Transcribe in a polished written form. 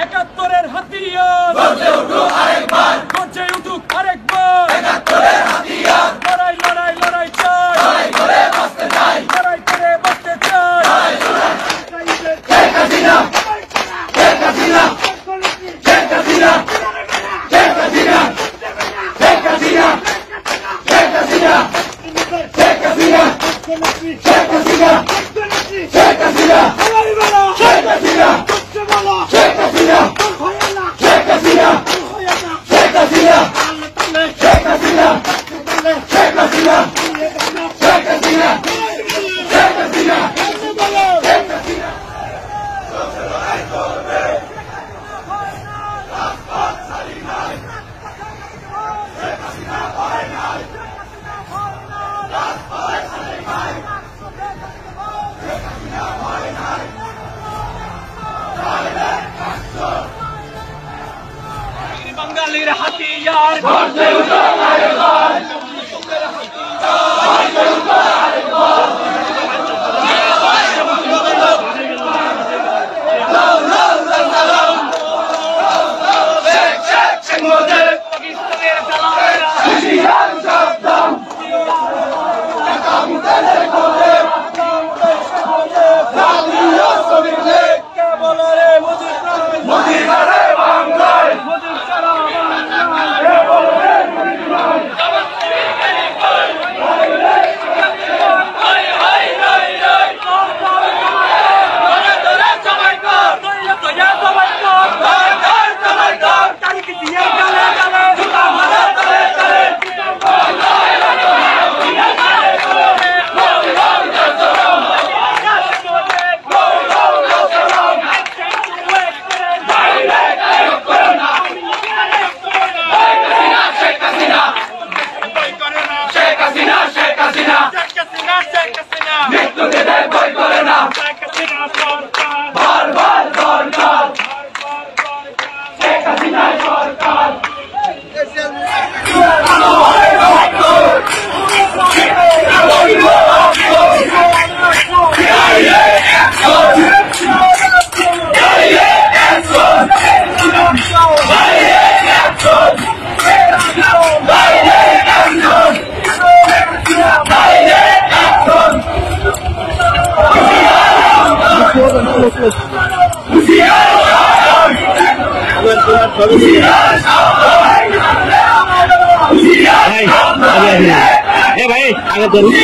একাত্তরের হাতিয়ার গর্জে উঠুক আরেকবার, গর্জে উঠুক আরেকবার। একাত্তরের হাতিয়ার লড়াই লড়াই লড়াই চাই, লড়াই করে বাঁচতে চাই, লড়াই করে বাঁচতে চাই। শেখ হাসিনা, শেখ হাসিনা, শেখ হাসিনা, শেখ হাসিনা, শেখ হাসিনা, শেখ হাসিনা, শেখ হাসিনা, শেখ হাসিনা, শেখ হাসিনা, শেখ হাসিনা, শেখ হাসিনা, শেখ হাসিনা, শেখ হাসিনা, শেখ হাসিনা, শেখ হাসিনা, শেখ হাসিনা, শেখ হাসিনা, শেখ হাসিনা। বাঙালির হাতিয়ার গর্জে উঠুক আরেকবার, গর্জে উঠুক আরেকবার। শেখ মুজিব পাকিস্তানের দালালেরা হুঁশিয়ার সাবধান, আগামীতে খোঁজে জাতীয় শ্রমিক লীগ। কে বলে রে মুজিব নাই, মুজিব রে বাংলায়, মুজিব ছাড়া বাংলায়। কে বলে রে মুজিব নাই, ভাই আগে ধরুন ভাই